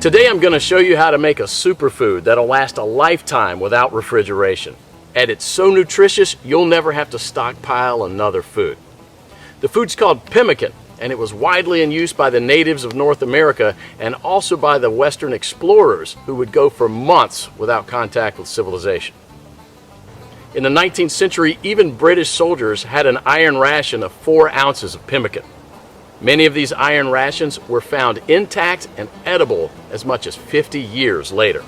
Today I'm going to show you how to make a superfood that'll last a lifetime without refrigeration. And it's so nutritious you'll never have to stockpile another food. The food's called pemmican, and it was widely in use by the natives of North America and also by the Western explorers who would go for months without contact with civilization. In the 19th century, even British soldiers had an iron ration of 4 ounces of pemmican. Many of these iron rations were found intact and edible as much as 50 years later.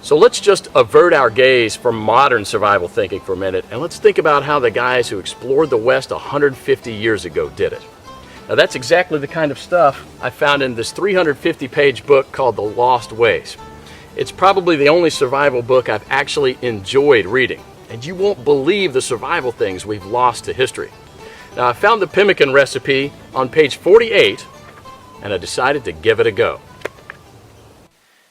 So let's just avert our gaze from modern survival thinking for a minute, and let's think about how the guys who explored the West 150 years ago did it. Now that's exactly the kind of stuff I found in this 350-page book called The Lost Ways. It's probably the only survival book I've actually enjoyed reading, and you won't believe the survival things we've lost to history. Now I found the pemmican recipe on page 48, and I decided to give it a go.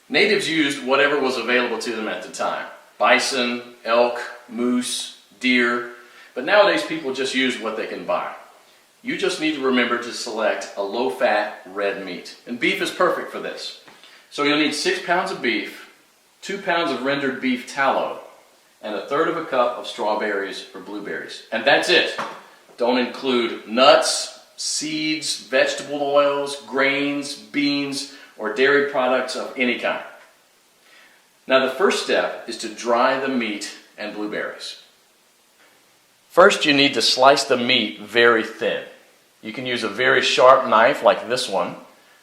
Natives used whatever was available to them at the time. Bison, elk, moose, deer, but nowadays people just use what they can buy. You just need to remember to select a low-fat red meat, and beef is perfect for this. So you'll need 6 pounds of beef, 2 pounds of rendered beef tallow, and 1/3 cup of strawberries or blueberries. And that's it. Don't include nuts, seeds, vegetable oils, grains, beans, or dairy products of any kind. Now the first step is to dry the meat and blueberries. First you need to slice the meat very thin. You can use a very sharp knife like this one,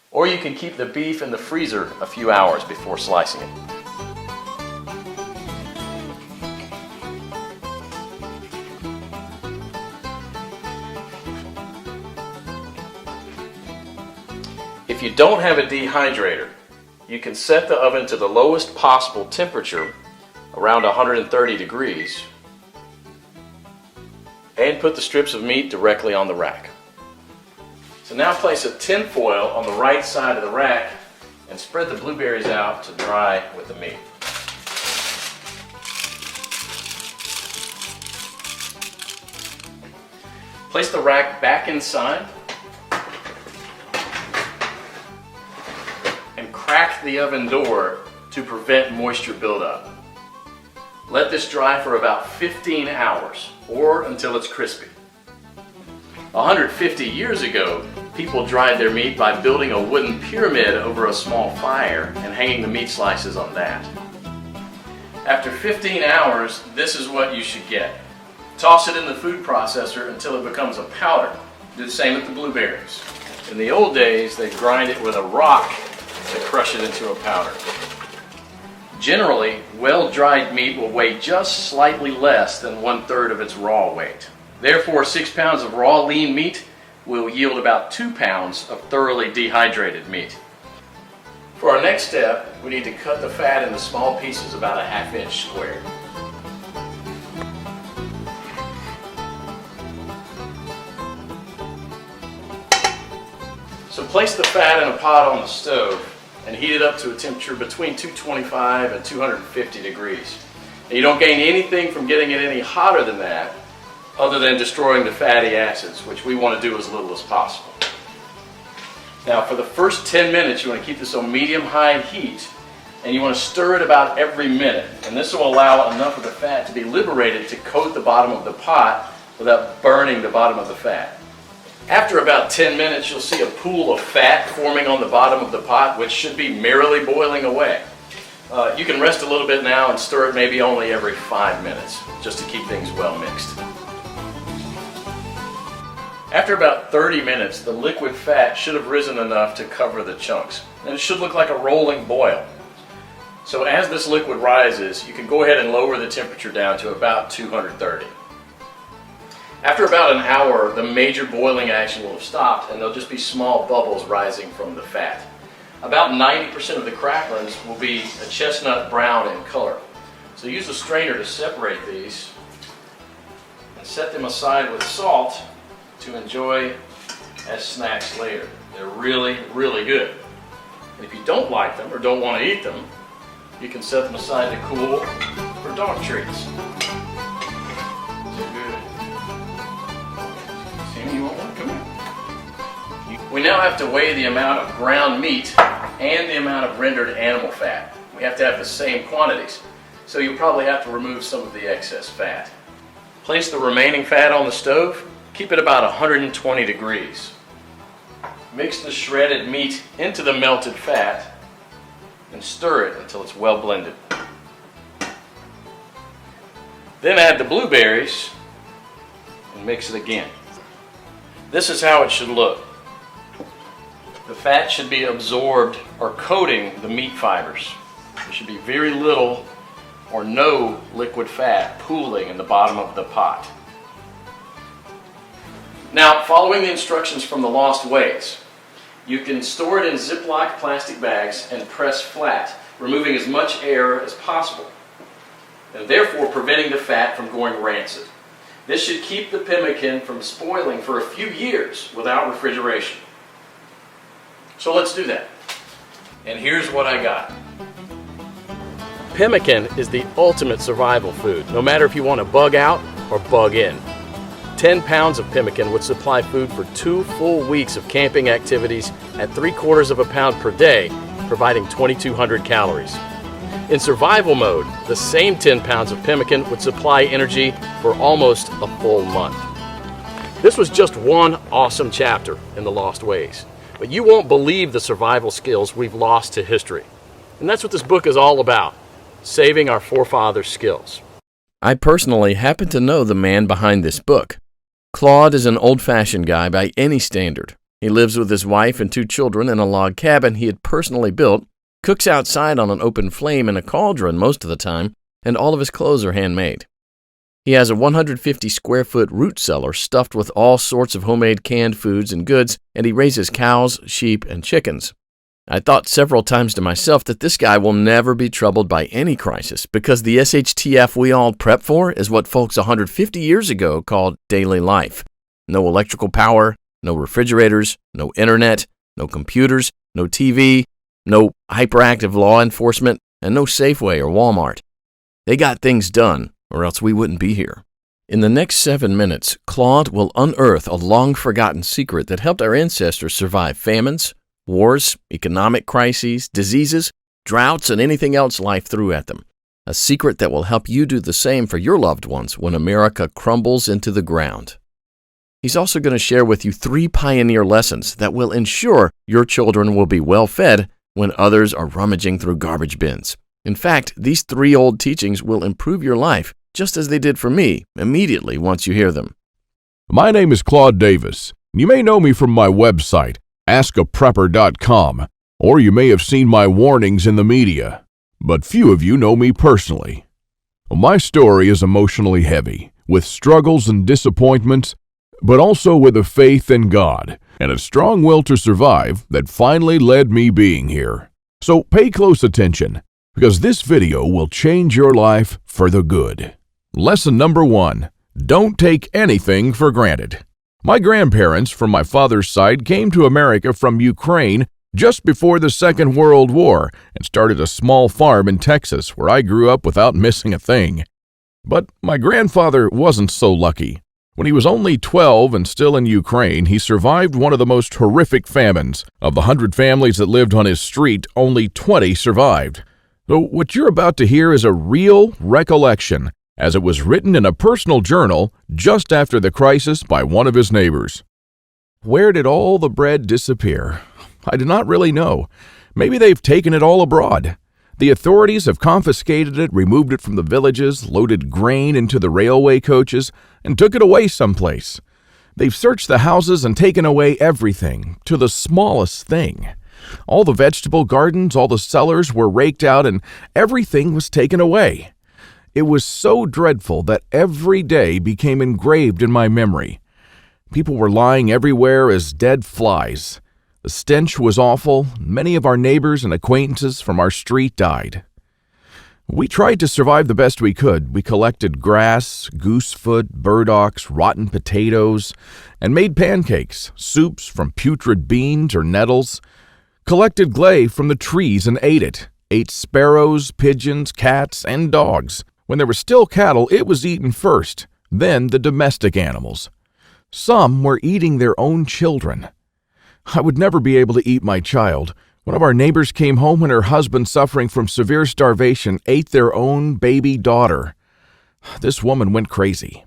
or you can keep the beef in the freezer a few hours before slicing it. If you don't have a dehydrator, you can set the oven to the lowest possible temperature, around 130 degrees, and put the strips of meat directly on the rack. So now place a tin foil on the right side of the rack and spread the blueberries out to dry with the meat. Place the rack back inside and crack the oven door to prevent moisture buildup. Let this dry for about 15 hours or until it's crispy. 150 years ago, people dried their meat by building a wooden pyramid over a small fire and hanging the meat slices on that. After 15 hours, this is what you should get. Toss it in the food processor until it becomes a powder. Do the same with the blueberries. In the old days, they'd grind it with a rock to crush it into a powder. Generally, well-dried meat will weigh just slightly less than 1/3 of its raw weight. Therefore, 6 pounds of raw lean meat will yield about 2 pounds of thoroughly dehydrated meat. For our next step, we need to cut the fat into small pieces about a 1/2 inch square. So place the fat in a pot on the stove and heat it up to a temperature between 225 and 250 degrees. And you don't gain anything from getting it any hotter than that other than destroying the fatty acids, which we want to do as little as possible. Now for the first 10 minutes you want to keep this on medium-high heat, and you want to stir it about every minute, and this will allow enough of the fat to be liberated to coat the bottom of the pot without burning the bottom of the fat. After about 10 minutes you'll see a pool of fat forming on the bottom of the pot, which should be merrily boiling away. You can rest a little bit now and stir it maybe only every 5 minutes, just to keep things well mixed. After about 30 minutes, the liquid fat should have risen enough to cover the chunks, and it should look like a rolling boil. So as this liquid rises, you can go ahead and lower the temperature down to about 230. After about an hour, the major boiling action will have stopped, and there'll just be small bubbles rising from the fat. About 90% of the cracklings will be a chestnut brown in color. So use a strainer to separate these and set them aside with salt to enjoy as snacks later. They're really, really good. And if you don't like them or don't want to eat them, you can set them aside to cool for dog treats. So good. Sammy, you want one? Come here. We now have to weigh the amount of ground meat and the amount of rendered animal fat. We have to have the same quantities, so you'll probably have to remove some of the excess fat. Place the remaining fat on the stove. Keep it about 120 degrees. Mix the shredded meat into the melted fat and stir it until it's well blended. Then add the blueberries and mix it again. This is how it should look. The fat should be absorbed or coating the meat fibers. There should be very little or no liquid fat pooling in the bottom of the pot. Now, following the instructions from the Lost Ways, you can store it in Ziploc plastic bags and press flat, removing as much air as possible, and therefore preventing the fat from going rancid. This should keep the pemmican from spoiling for a few years without refrigeration. So let's do that. And here's what I got. Pemmican is the ultimate survival food, no matter if you want to bug out or bug in. 10 pounds of pemmican would supply food for 2 full weeks of camping activities at 3/4 of a pound per day, providing 2,200 calories. In survival mode, the same 10 pounds of pemmican would supply energy for almost a full month. This was just one awesome chapter in the Lost Ways, but you won't believe the survival skills we've lost to history. And that's what this book is all about, saving our forefathers' skills. I personally happen to know the man behind this book. Claude is an old-fashioned guy by any standard. He lives with his wife and 2 children in a log cabin he had personally built, cooks outside on an open flame in a cauldron most of the time, and all of his clothes are handmade. He has a 150-square-foot root cellar stuffed with all sorts of homemade canned foods and goods, and he raises cows, sheep, and chickens. I thought several times to myself that this guy will never be troubled by any crisis because the SHTF we all prep for is what folks 150 years ago called daily life. No electrical power, no refrigerators, no internet, no computers, no TV, no hyperactive law enforcement, and no Safeway or Walmart. They got things done, or else we wouldn't be here. In the next 7 minutes, Claude will unearth a long-forgotten secret that helped our ancestors survive famines, wars, economic crises, diseases, droughts, and anything else life threw at them. A secret that will help you do the same for your loved ones when America crumbles into the ground. He's also going to share with you 3 pioneer lessons that will ensure your children will be well fed when others are rummaging through garbage bins. In fact, these 3 old teachings will improve your life, just as they did for me, immediately once you hear them. My name is Claude Davis. You may know me from my website, askaprepper.com, or you may have seen my warnings in the media, but few of you know me personally. My story is emotionally heavy, with struggles and disappointments, but also with a faith in God and a strong will to survive that finally led me being here. So pay close attention, because this video will change your life for the good. Lesson number 1, don't take anything for granted. My grandparents from my father's side came to America from Ukraine just before the Second World War and started a small farm in Texas where I grew up without missing a thing. But my grandfather wasn't so lucky. When he was only 12 and still in Ukraine, he survived one of the most horrific famines. Of the 100 families that lived on his street, only 20 survived. So what you're about to hear is a real recollection, as it was written in a personal journal just after the crisis by one of his neighbors. Where did all the bread disappear? I do not really know. Maybe they've taken it all abroad. The authorities have confiscated it, removed it from the villages, loaded grain into the railway coaches, and took it away someplace. They've searched the houses and taken away everything, to the smallest thing. All the vegetable gardens, all the cellars were raked out, and everything was taken away. It was so dreadful that every day became engraved in my memory. People were lying everywhere as dead flies. The stench was awful. Many of our neighbors and acquaintances from our street died. We tried to survive the best we could. We collected grass, goosefoot, burdocks, rotten potatoes, and made pancakes, soups from putrid beans or nettles, collected clay from the trees and ate it, ate sparrows, pigeons, cats, and dogs. When there were still cattle, it was eaten first, then the domestic animals. Some were eating their own children. I would never be able to eat my child. One of our neighbors came home when her husband, suffering from severe starvation, ate their own baby daughter. This woman went crazy.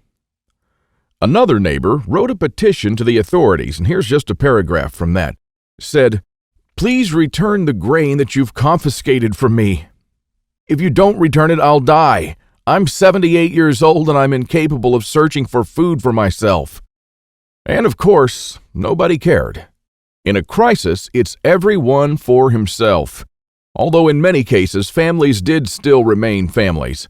Another neighbor wrote a petition to the authorities, and here's just a paragraph from that. It said, "Please return the grain that you've confiscated from me. If you don't return it, I'll die. I'm 78 years old and I'm incapable of searching for food for myself." And of course, nobody cared. In a crisis, it's everyone for himself. Although in many cases, families did still remain families.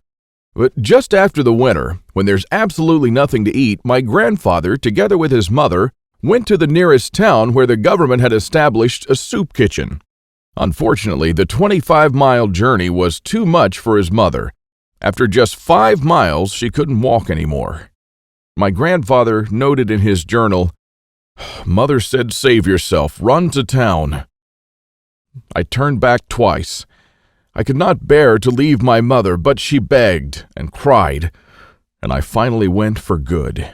But just after the winter, when there's absolutely nothing to eat, my grandfather, together with his mother, went to the nearest town where the government had established a soup kitchen. Unfortunately, the 25-mile journey was too much for his mother. After just 5 miles, she couldn't walk anymore. My grandfather noted in his journal, "Mother said, save yourself, run to town." I turned back twice. I could not bear to leave my mother, but she begged and cried, and I finally went for good.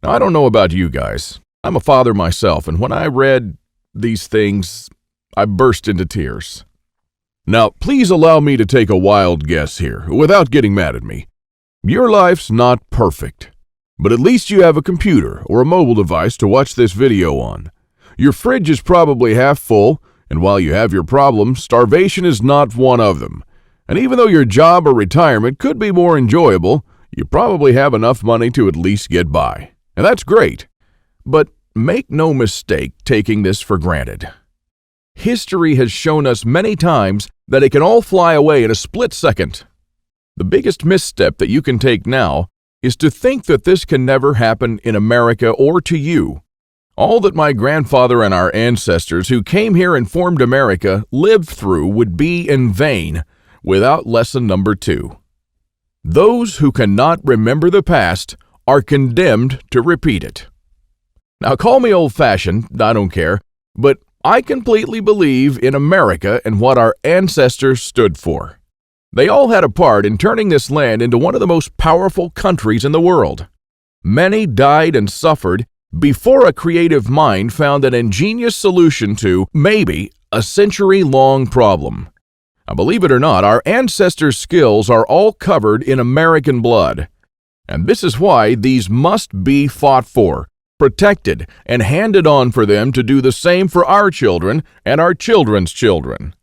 Now, I don't know about you guys. I'm a father myself, and when I read these things, I burst into tears. Now, please allow me to take a wild guess here, without getting mad at me. Your life's not perfect, but at least you have a computer or a mobile device to watch this video on. Your fridge is probably half full, and while you have your problems, starvation is not one of them. And even though your job or retirement could be more enjoyable, you probably have enough money to at least get by. And that's great. But make no mistake taking this for granted. History has shown us many times that it can all fly away in a split second. The biggest misstep that you can take now is to think that this can never happen in America or to you. All that my grandfather and our ancestors who came here and formed America lived through would be in vain without lesson number 2. Those who cannot remember the past are condemned to repeat it. Now, call me old-fashioned, I don't care, but I completely believe in America and what our ancestors stood for. They all had a part in turning this land into one of the most powerful countries in the world. Many died and suffered before a creative mind found an ingenious solution to, maybe, a century-long problem. Now, believe it or not, our ancestors' skills are all covered in American blood. And this is why these must be fought for, protected, and handed on for them to do the same for our children and our children's children.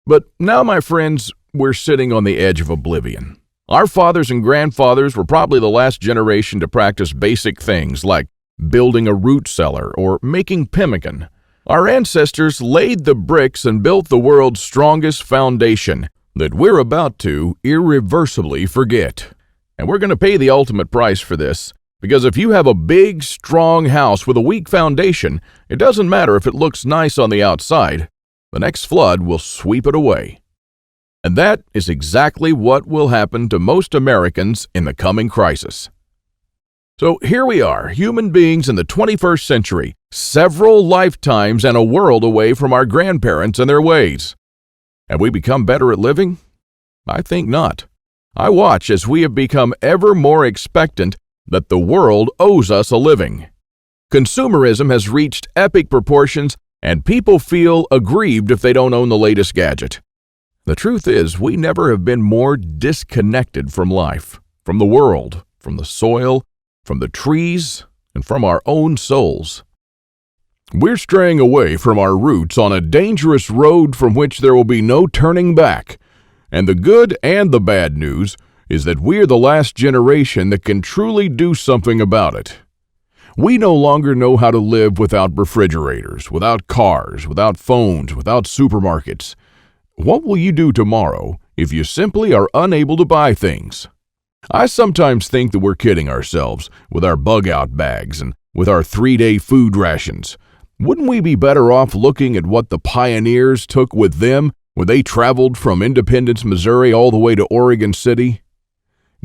But now, my friends, we're sitting on the edge of oblivion. Our fathers and grandfathers were probably the last generation to practice basic things like building a root cellar or making pemmican. Our ancestors laid the bricks and built the world's strongest foundation that we're about to irreversibly forget. And we're going to pay the ultimate price for this, because if you have a big, strong house with a weak foundation, it doesn't matter if it looks nice on the outside. The next flood will sweep it away. And that is exactly what will happen to most Americans in the coming crisis. So here we are, human beings in the 21st century, several lifetimes and a world away from our grandparents and their ways. Have we become better at living? I think not. I watch as we have become ever more expectant that the world owes us a living. Consumerism has reached epic proportions, and people feel aggrieved if they don't own the latest gadget. The truth is, we never have been more disconnected from life, from the world, from the soil, from the trees, and from our own souls. We're straying away from our roots on a dangerous road from which there will be no turning back. And the good and the bad news is that we're the last generation that can truly do something about it. We no longer know how to live without refrigerators, without cars, without phones, without supermarkets. What will you do tomorrow if you simply are unable to buy things? I sometimes think that we're kidding ourselves with our bug-out bags and with our 3-day food rations. Wouldn't we be better off looking at what the pioneers took with them when they traveled from Independence, Missouri all the way to Oregon City?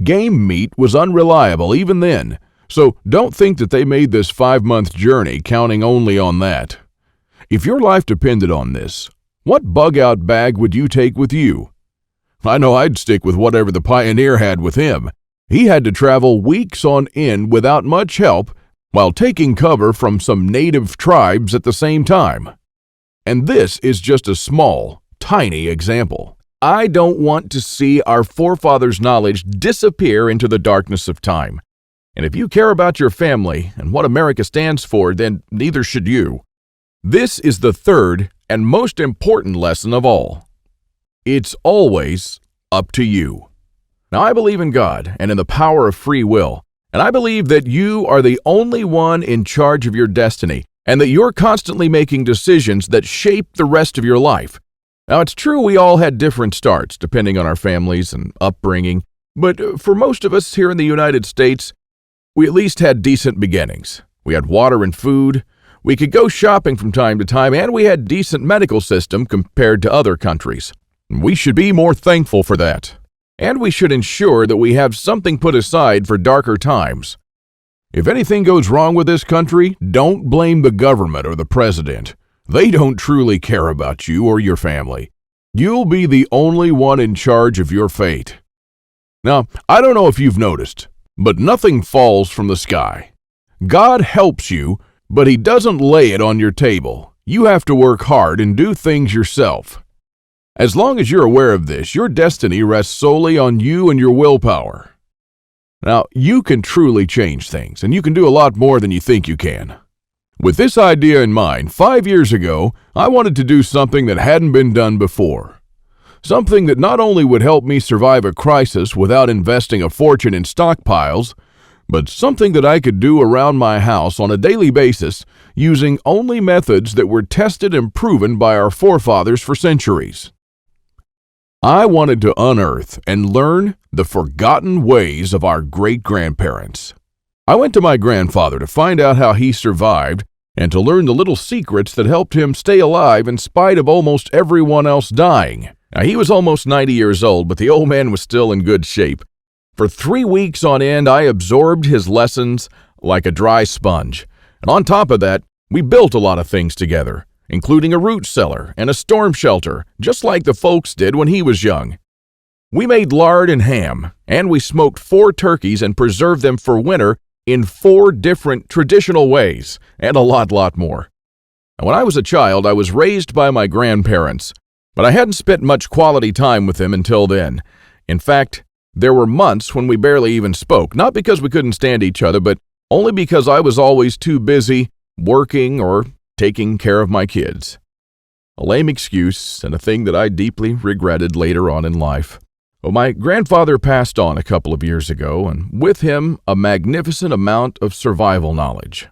Game meat was unreliable even then, so don't think that they made this 5-month journey counting only on that. If your life depended on this, what bug-out bag would you take with you? I know I'd stick with whatever the pioneer had with him. He had to travel weeks on end without much help while taking cover from some native tribes at the same time. And this is just a small, tiny example. I don't want to see our forefathers' knowledge disappear into the darkness of time. And if you care about your family and what America stands for, then neither should you. This is the third and most important lesson of all. It's always up to you. Now, I believe in God and in the power of free will, and I believe that you are the only one in charge of your destiny, and that you're constantly making decisions that shape the rest of your life. Now, it's true we all had different starts, depending on our families and upbringing, but for most of us here in the United States, we at least had decent beginnings. We had water and food, we could go shopping from time to time, and we had a decent medical system compared to other countries. We should be more thankful for that. And we should ensure that we have something put aside for darker times. If anything goes wrong with this country, don't blame the government or the president. They don't truly care about you or your family. You'll be the only one in charge of your fate. Now, I don't know if you've noticed, but nothing falls from the sky. God helps you, but He doesn't lay it on your table. You have to work hard and do things yourself. As long as you're aware of this, your destiny rests solely on you and your willpower. Now, you can truly change things, and you can do a lot more than you think you can. With this idea in mind, 5 years ago, I wanted to do something that hadn't been done before. Something that not only would help me survive a crisis without investing a fortune in stockpiles, but something that I could do around my house on a daily basis using only methods that were tested and proven by our forefathers for centuries. I wanted to unearth and learn the forgotten ways of our great-grandparents. I went to my grandfather to find out how he survived and to learn the little secrets that helped him stay alive in spite of almost everyone else dying. Now, he was almost 90 years old, but the old man was still in good shape. For 3 weeks on end, I absorbed his lessons like a dry sponge. And on top of that, we built a lot of things together, including a root cellar and a storm shelter, just like the folks did when he was young. We made lard and ham, and we smoked 4 turkeys and preserved them for winter in 4 different traditional ways, and a lot more. And when I was a child, I was raised by my grandparents, but I hadn't spent much quality time with them until then. In fact, there were months when we barely even spoke, not because we couldn't stand each other, but only because I was always too busy working or taking care of my kids. A lame excuse and a thing that I deeply regretted later on in life. Well, my grandfather passed on a couple of years ago, and with him, a magnificent amount of survival knowledge.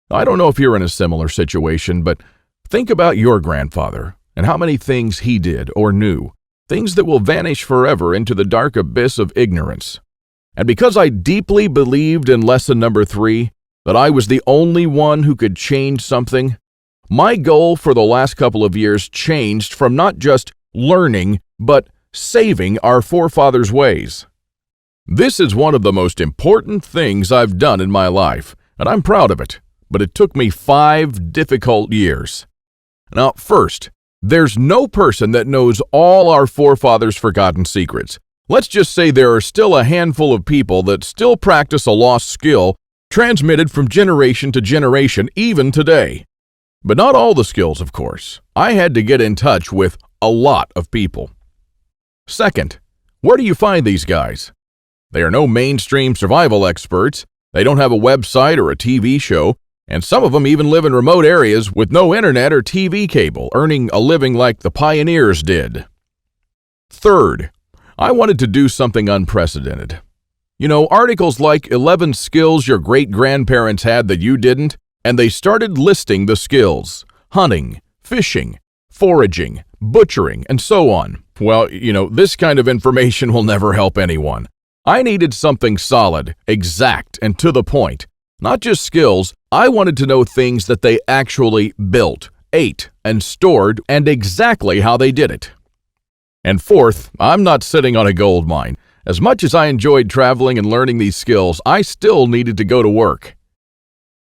I don't know if you're in a similar situation, but think about your grandfather and how many things he did or knew, things that will vanish forever into the dark abyss of ignorance. And because I deeply believed in lesson number 3, that I was the only one who could change something, my goal for the last couple of years changed from not just learning, but saving our forefathers' ways. This is one of the most important things I've done in my life, and I'm proud of it, but it took me 5 difficult years. Now, first, there's no person that knows all our forefathers' forgotten secrets. Let's just say there are still a handful of people that still practice a lost skill transmitted from generation to generation, even today. But not all the skills, of course. I had to get in touch with a lot of people. Second, where do you find these guys? They are no mainstream survival experts. They don't have a website or a TV show, and some of them even live in remote areas with no internet or TV cable, earning a living like the pioneers did. Third, I wanted to do something unprecedented. You know, articles like 11 skills your great-grandparents had that you didn't, and they started listing the skills: hunting, fishing, foraging, butchering, and so on. Well, you know, this kind of information will never help anyone. I needed something solid, exact, and to the point. Not just skills, I wanted to know things that they actually built, ate, and stored, and exactly how they did it. And fourth, I'm not sitting on a gold mine. As much as I enjoyed traveling and learning these skills, I still needed to go to work.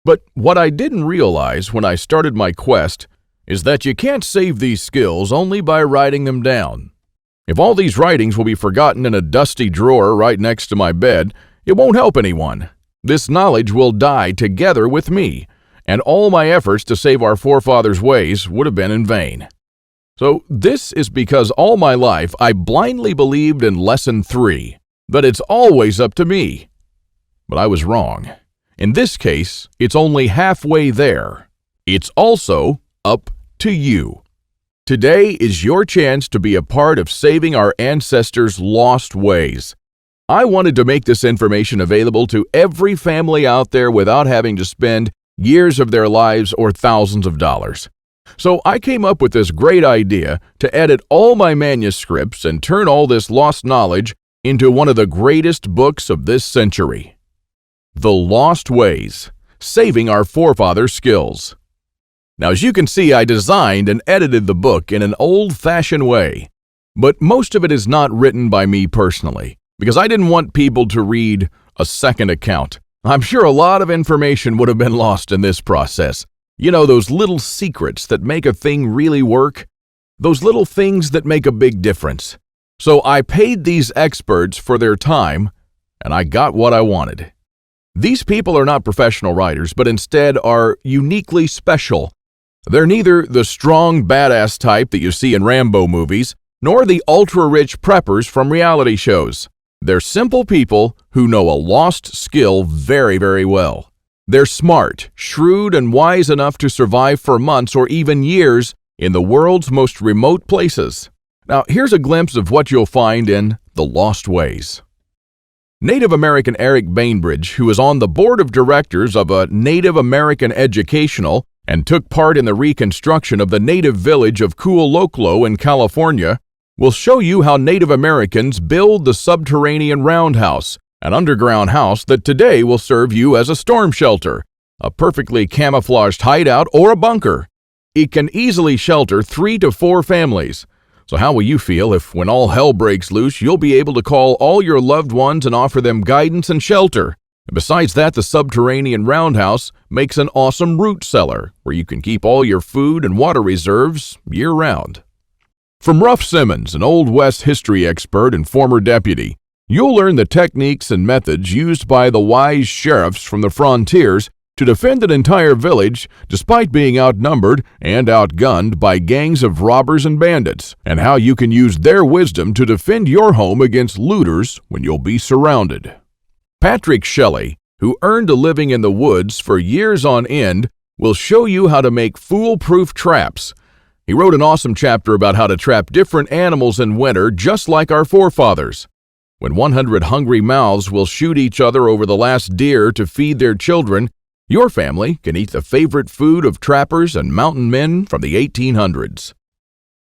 But what I didn't realize when I started my quest is that you can't save these skills only by writing them down. If all these writings will be forgotten in a dusty drawer right next to my bed, it won't help anyone. This knowledge will die together with me, and all my efforts to save our forefathers' ways would have been in vain. So this is because all my life I blindly believed in Lesson 3, that it's always up to me. But I was wrong. In this case, it's only halfway there. It's also up to you. Today is your chance to be a part of saving our ancestors' lost ways. I wanted to make this information available to every family out there without having to spend years of their lives or thousands of dollars. So I came up with this great idea to edit all my manuscripts and turn all this lost knowledge into one of the greatest books of this century. The Lost Ways, Saving Our Forefathers' Skills. Now, as you can see, I designed and edited the book in an old-fashioned way, but most of it is not written by me personally, because I didn't want people to read a second account. I'm sure a lot of information would have been lost in this process. You know, those little secrets that make a thing really work? Those little things that make a big difference. So I paid these experts for their time, and I got what I wanted. These people are not professional writers, but instead are uniquely special. They're neither the strong, badass type that you see in Rambo movies, nor the ultra-rich preppers from reality shows. They're simple people who know a lost skill very, very well. They're smart, shrewd, and wise enough to survive for months or even years in the world's most remote places. Now, here's a glimpse of what you'll find in The Lost Ways. Native American ERIK Bainbridge, who is on the board of directors of a Native American educational and took part in the reconstruction of the native village of Kule Loklo in California, will show you how Native Americans build the subterranean roundhouse, an underground house that today will serve you as a storm shelter, a perfectly camouflaged hideout, or a bunker. It can easily shelter 3 to 4 families. So how will you feel if, when all hell breaks loose, you'll be able to call all your loved ones and offer them guidance and shelter? And besides that, the subterranean roundhouse makes an awesome root cellar where you can keep all your food and water reserves year-round. From Ruff Simons, an Old West history expert and former deputy, you'll learn the techniques and methods used by the wise sheriffs from the frontiers to defend an entire village despite being outnumbered and outgunned by gangs of robbers and bandits, and how you can use their wisdom to defend your home against looters when you'll be surrounded. Patrick Shelley, who earned a living in the woods for years on end, will show you how to make foolproof traps. He wrote an awesome chapter about how to trap different animals in winter just like our forefathers. When 100 hungry mouths will shoot each other over the last deer to feed their children, your family can eat the favorite food of trappers and mountain men from the 1800s.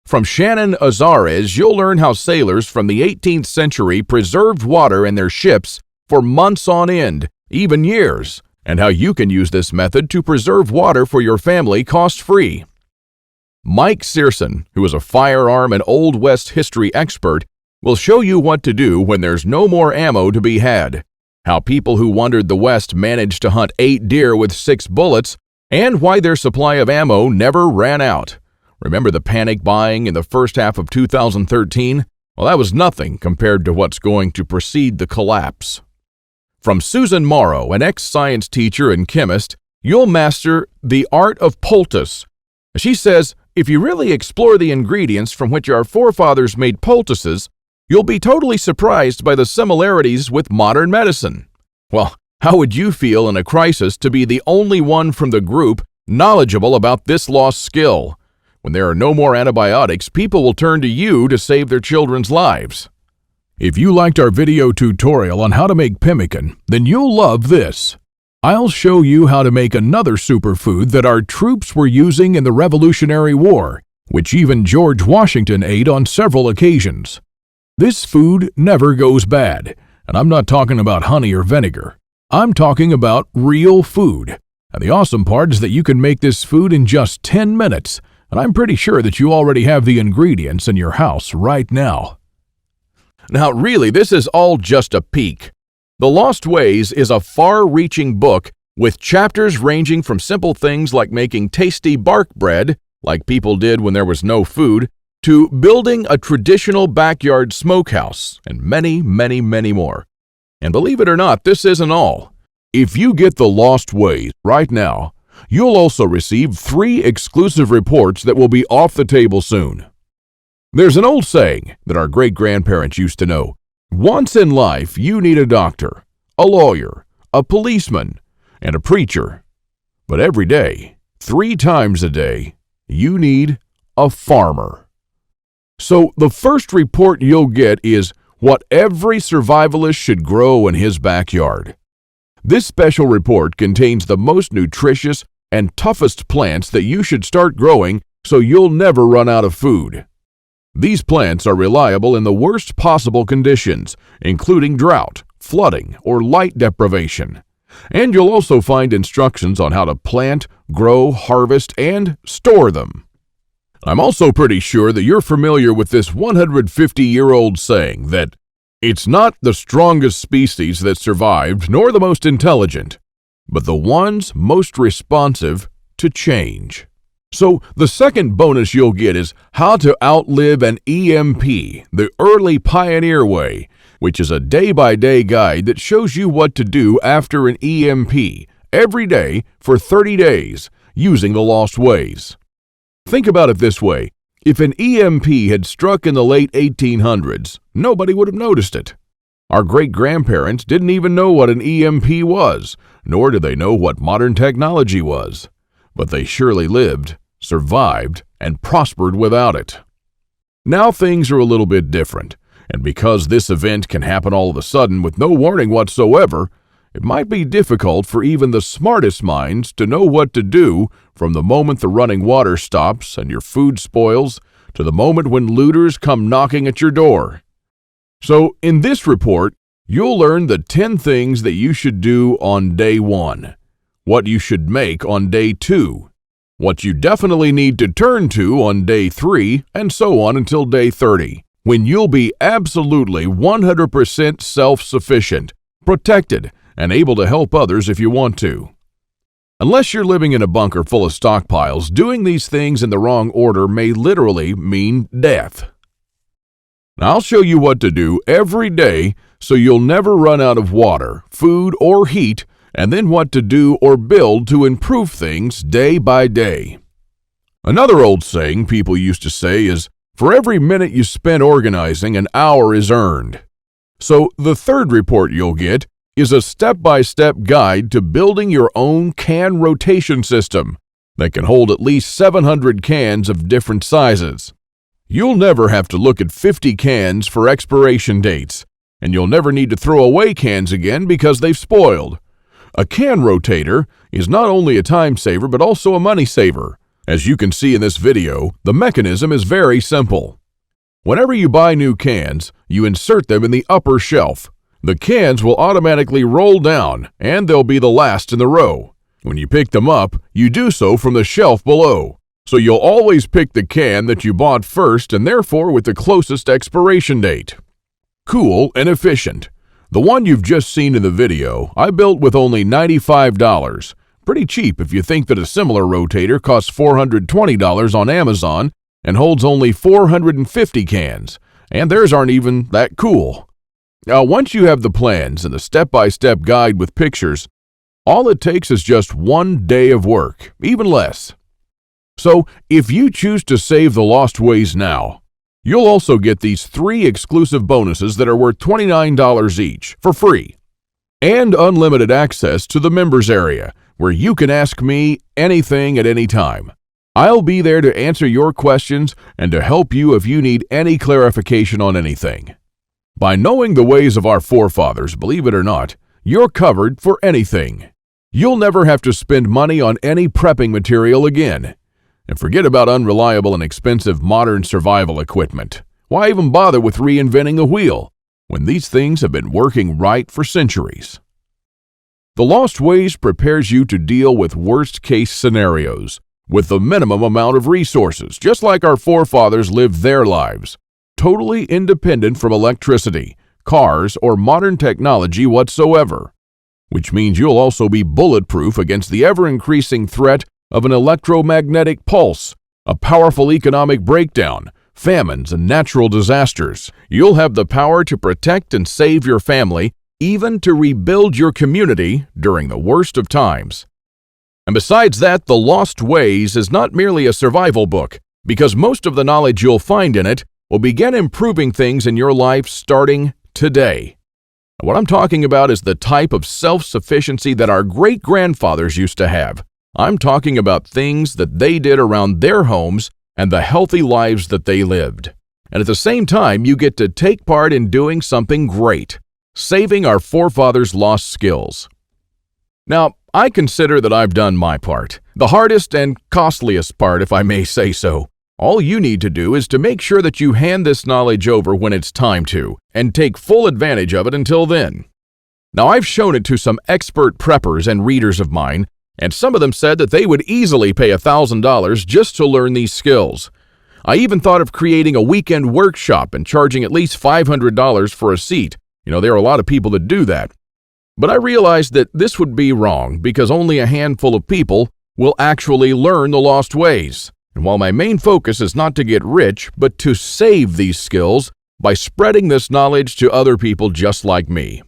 From Shannon Azares, you'll learn how sailors from the 18th century preserved water in their ships for months on end, even years, and how you can use this method to preserve water for your family cost-free. Mike Searson, who is a firearm and Old West history expert, will show you what to do when there's no more ammo to be had, how people who wandered the West managed to hunt 8 deer with 6 bullets, and why their supply of ammo never ran out. Remember the panic buying in the first half of 2013? Well, that was nothing compared to what's going to precede the collapse. From Susan Morrow, an ex-science teacher and chemist, you'll master the art of poultice. She says, if you really explore the ingredients from which our forefathers made poultices, you'll be totally surprised by the similarities with modern medicine. Well, how would you feel in a crisis to be the only one from the group knowledgeable about this lost skill? When there are no more antibiotics, people will turn to you to save their children's lives. If you liked our video tutorial on how to make pemmican, then you'll love this. I'll show you how to make another superfood that our troops were using in the Revolutionary War, which even George Washington ate on several occasions. This food never goes bad, and I'm not talking about honey or vinegar. I'm talking about real food. And the awesome part is that you can make this food in just 10 minutes, and I'm pretty sure that you already have the ingredients in your house right now. Now, really, this is all just a peek. The Lost Ways is a far-reaching book with chapters ranging from simple things like making tasty bark bread, like people did when there was no food, to building a traditional backyard smokehouse, and many, many, many more. And believe it or not, this isn't all. If you get The Lost Ways right now, You'll also receive 3 exclusive reports that will be off the table soon. There's an old saying that our great-grandparents used to know. Once in life, you need a doctor, a lawyer, a policeman, and a preacher. But every day, 3 times a day, you need a farmer. So the first report you'll get is what every survivalist should grow in his backyard. This special report contains the most nutritious and toughest plants that you should start growing so you'll never run out of food. These plants are reliable in the worst possible conditions, including drought, flooding, or light deprivation. And you'll also find instructions on how to plant, grow, harvest, and store them. I'm also pretty sure that you're familiar with this 150-year-old saying that it's not the strongest species that survived nor the most intelligent, but the ones most responsive to change. So the second bonus you'll get is how to outlive an EMP, the early pioneer way, which is a day-by-day guide that shows you what to do after an EMP every day for 30 days using the lost ways. Think about it this way. If an EMP had struck in the late 1800s, nobody would have noticed it. Our great-grandparents didn't even know what an EMP was, nor did they know what modern technology was. But they surely lived, survived, and prospered without it. Now things are a little bit different, and because this event can happen all of a sudden with no warning whatsoever, it might be difficult for even the smartest minds to know what to do from the moment the running water stops and your food spoils to the moment when looters come knocking at your door. So in this report, you'll learn the 10 things that you should do on day 1, what you should make on day 2, what you definitely need to turn to on day 3, and so on until day 30, when you'll be absolutely 100% self-sufficient, protected, and able to help others if you want to. Unless you're living in a bunker full of stockpiles, doing these things in the wrong order may literally mean death. Now, I'll show you what to do every day so you'll never run out of water, food, or heat, and then what to do or build to improve things day by day. Another old saying people used to say is, for every minute you spend organizing, an hour is earned. So the third report you'll get is a step-by-step guide to building your own can rotation system that can hold at least 700 cans of different sizes. You'll never have to look at 50 cans for expiration dates, and you'll never need to throw away cans again because they've spoiled. A can rotator is not only a time saver but also a money saver. As you can see in this video, the mechanism is very simple. Whenever you buy new cans, you insert them in the upper shelf. The cans will automatically roll down, and they'll be the last in the row. When you pick them up, you do so from the shelf below. So you'll always pick the can that you bought first and therefore with the closest expiration date. Cool and efficient. The one you've just seen in the video, I built with only $95. Pretty cheap if you think that a similar rotator costs $420 on Amazon and holds only 450 cans, and theirs aren't even that cool. Now, once you have the plans and the step-by-step guide with pictures, all it takes is just 1 day of work, even less. So, if you choose to save the lost ways now, you'll also get these 3 exclusive bonuses that are worth $29 each for free, and unlimited access to the members area, where you can ask me anything at any time. I'll be there to answer your questions and to help you if you need any clarification on anything. By knowing the ways of our forefathers, believe it or not, you're covered for anything. You'll never have to spend money on any prepping material again. And forget about unreliable and expensive modern survival equipment. Why even bother with reinventing the wheel when these things have been working right for centuries? The Lost Ways prepares you to deal with worst-case scenarios with the minimum amount of resources, just like our forefathers lived their lives, totally independent from electricity, cars, or modern technology whatsoever, which means you'll also be bulletproof against the ever-increasing threat of an electromagnetic pulse, a powerful economic breakdown, famines, and natural disasters. You'll have the power to protect and save your family, even to rebuild your community during the worst of times. And besides that, The Lost Ways is not merely a survival book, because most of the knowledge you'll find in it will begin improving things in your life starting today. And what I'm talking about is the type of self-sufficiency that our great-grandfathers used to have. I'm talking about things that they did around their homes and the healthy lives that they lived. And at the same time, you get to take part in doing something great, saving our forefathers' lost skills. Now, I consider that I've done my part, the hardest and costliest part, if I may say so. All you need to do is to make sure that you hand this knowledge over when it's time to, and take full advantage of it until then. Now, I've shown it to some expert preppers and readers of mine, and some of them said that they would easily pay $1,000 just to learn these skills. I even thought of creating a weekend workshop and charging at least $500 for a seat. There are a lot of people that do that. But I realized that this would be wrong because only a handful of people will actually learn the lost ways. And while my main focus is not to get rich, but to save these skills by spreading this knowledge to other people just like me.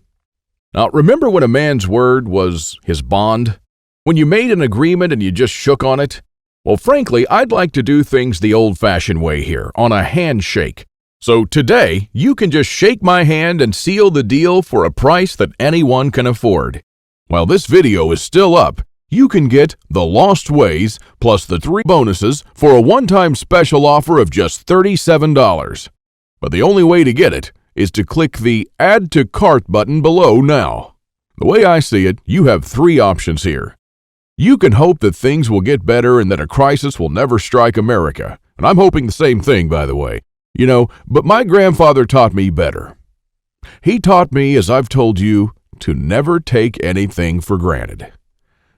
Now, remember when a man's word was his bond? When you made an agreement and you just shook on it? Well, frankly, I'd like to do things the old-fashioned way here, on a handshake. So today, you can just shake my hand and seal the deal for a price that anyone can afford. While this video is still up, you can get The Lost Ways plus the 3 bonuses for a one-time special offer of just $37. But the only way to get it is to click the Add to Cart button below now. The way I see it, you have 3 options here. You can hope that things will get better and that a crisis will never strike America. And I'm hoping the same thing, by the way. But my grandfather taught me better. He taught me, as I've told you, to never take anything for granted.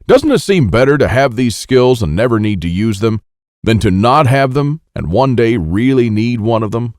Doesn't it seem better to have these skills and never need to use them than to not have them and one day really need one of them?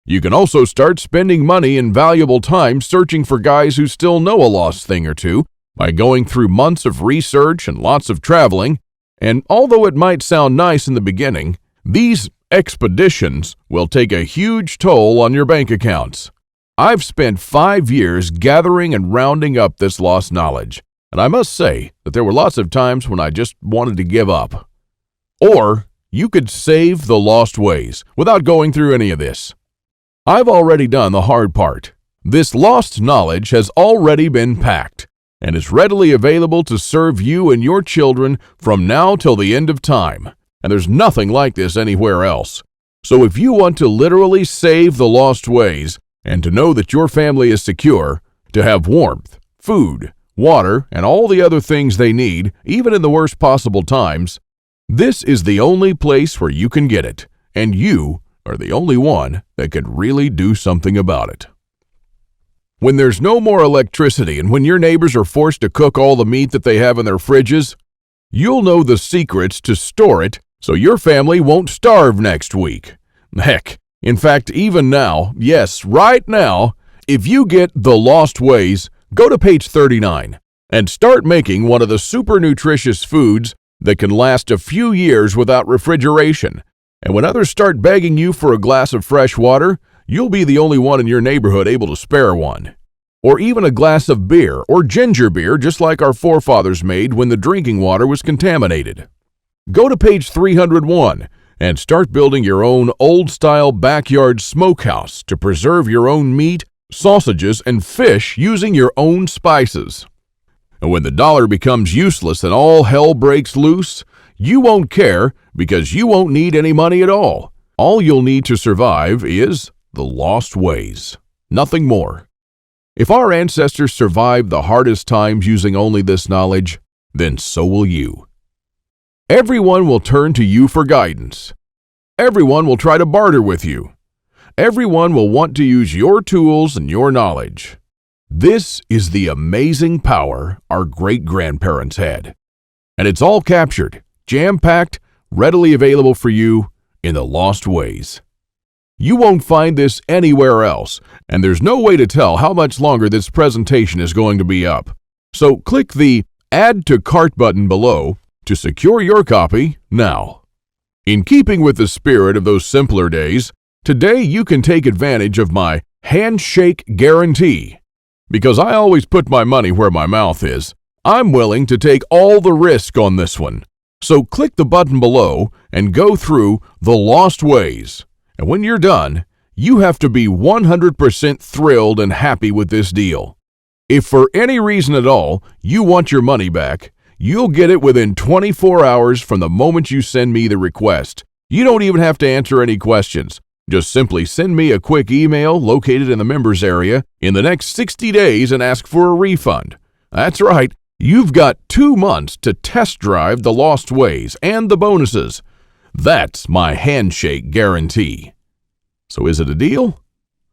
You can also start spending money and valuable time searching for guys who still know a lost thing or two by going through months of research and lots of traveling. And although it might sound nice in the beginning, these expeditions will take a huge toll on your bank accounts. I've spent 5 years gathering and rounding up this lost knowledge, and I must say that there were lots of times when I just wanted to give up. Or you could save the lost ways without going through any of this. I've already done the hard part. This lost knowledge has already been packed and is readily available to serve you and your children from now till the end of time. And there's nothing like this anywhere else. So if you want to literally save the lost ways and to know that your family is secure, to have warmth, food, water, and all the other things they need, even in the worst possible times, this is the only place where you can get it, and you are the only one that can really do something about it. When there's no more electricity and when your neighbors are forced to cook all the meat that they have in their fridges, you'll know the secrets to store it so your family won't starve next week. Heck, in fact, even now, yes, right now, if you get The Lost Ways, go to page 39 and start making one of the super nutritious foods that can last a few years without refrigeration. And when others start begging you for a glass of fresh water, you'll be the only one in your neighborhood able to spare one. Or even a glass of beer or ginger beer, just like our forefathers made when the drinking water was contaminated. Go to page 301 and start building your own old-style backyard smokehouse to preserve your own meat, sausages, and fish using your own spices. And when the dollar becomes useless and all hell breaks loose, you won't care because you won't need any money at all. All you'll need to survive is the lost ways. Nothing more. If our ancestors survived the hardest times using only this knowledge, then so will you. Everyone will turn to you for guidance. Everyone will try to barter with you. Everyone will want to use your tools and your knowledge. This is the amazing power our great-grandparents had. And it's all captured, jam-packed, readily available for you in The Lost Ways. You won't find this anywhere else, and there's no way to tell how much longer this presentation is going to be up. So click the Add to Cart button below to secure your copy now. In keeping with the spirit of those simpler days, today you can take advantage of my handshake guarantee. Because I always put my money where my mouth is, I'm willing to take all the risk on this one. So click the button below and go through The Lost Ways. And when you're done, you have to be 100% thrilled and happy with this deal. If for any reason at all you want your money back, you'll get it within 24 hours from the moment you send me the request. You don't even have to answer any questions. Just simply send me a quick email located in the members area in the next 60 days and ask for a refund. That's right, you've got 2 months to test drive The Lost Ways and the bonuses. That's my handshake guarantee. So is it a deal?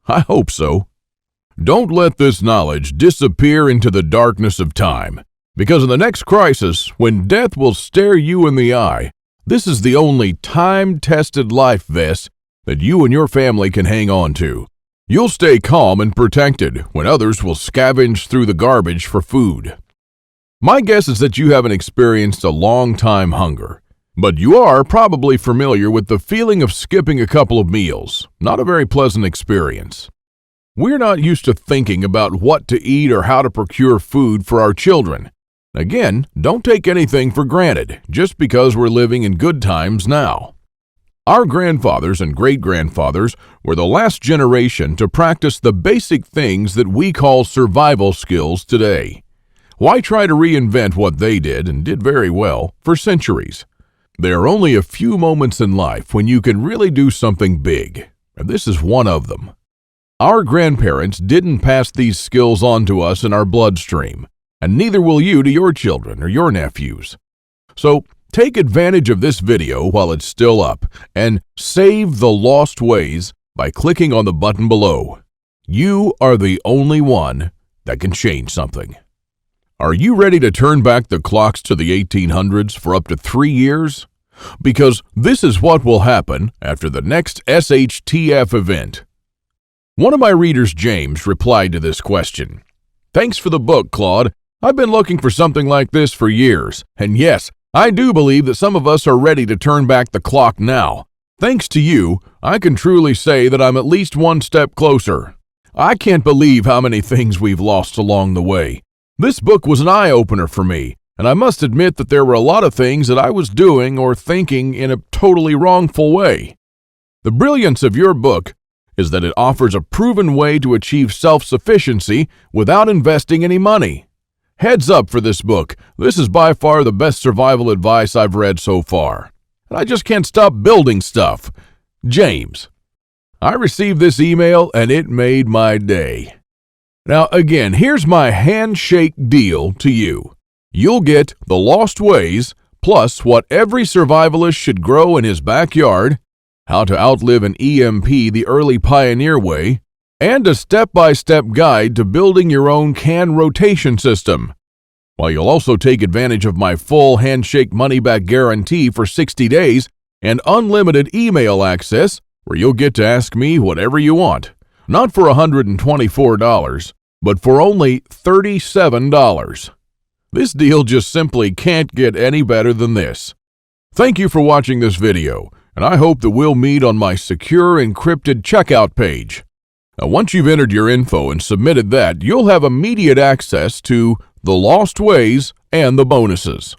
I hope so. Don't let this knowledge disappear into the darkness of time, because in the next crisis, when death will stare you in the eye, this is the only time-tested life vest that you and your family can hang on to. You'll stay calm and protected when others will scavenge through the garbage for food. My guess is that you haven't experienced a long-time hunger, but you are probably familiar with the feeling of skipping a couple of meals. Not a very pleasant experience. We're not used to thinking about what to eat or how to procure food for our children. Again, don't take anything for granted just because we're living in good times now. Our grandfathers and great-grandfathers were the last generation to practice the basic things that we call survival skills today. Why try to reinvent what they did and did very well for centuries? There are only a few moments in life when you can really do something big, and this is one of them. Our grandparents didn't pass these skills on to us in our bloodstream, and neither will you to your children or your nephews. So take advantage of this video while it's still up and save The Lost Ways by clicking on the button below. You are the only one that can change something. Are you ready to turn back the clocks to the 1800s for up to 3 years? Because this is what will happen after the next SHTF event. One of my readers, James, replied to this question. Thanks for the book, Claude. I've been looking for something like this for years. And yes, I do believe that some of us are ready to turn back the clock now. Thanks to you, I can truly say that I'm at least one step closer. I can't believe how many things we've lost along the way. This book was an eye-opener for me, and I must admit that there were a lot of things that I was doing or thinking in a totally wrongful way. The brilliance of your book is that it offers a proven way to achieve self-sufficiency without investing any money. Heads up for this book. This is by far the best survival advice I've read so far. And I just can't stop building stuff. James. I received this email and it made my day. Now again, here's my handshake deal to you. You'll get The Lost Ways, plus what every survivalist should grow in his backyard, how to outlive an EMP the early pioneer way, and a step-by-step guide to building your own can rotation system. While you'll also take advantage of my full handshake money-back guarantee for 60 days and unlimited email access, where you'll get to ask me whatever you want. Not for $124, but for only $37. This deal just simply can't get any better than this. Thank you for watching this video, and I hope that we'll meet on my secure encrypted checkout page. Now, once you've entered your info and submitted that, you'll have immediate access to The Lost Ways and the bonuses.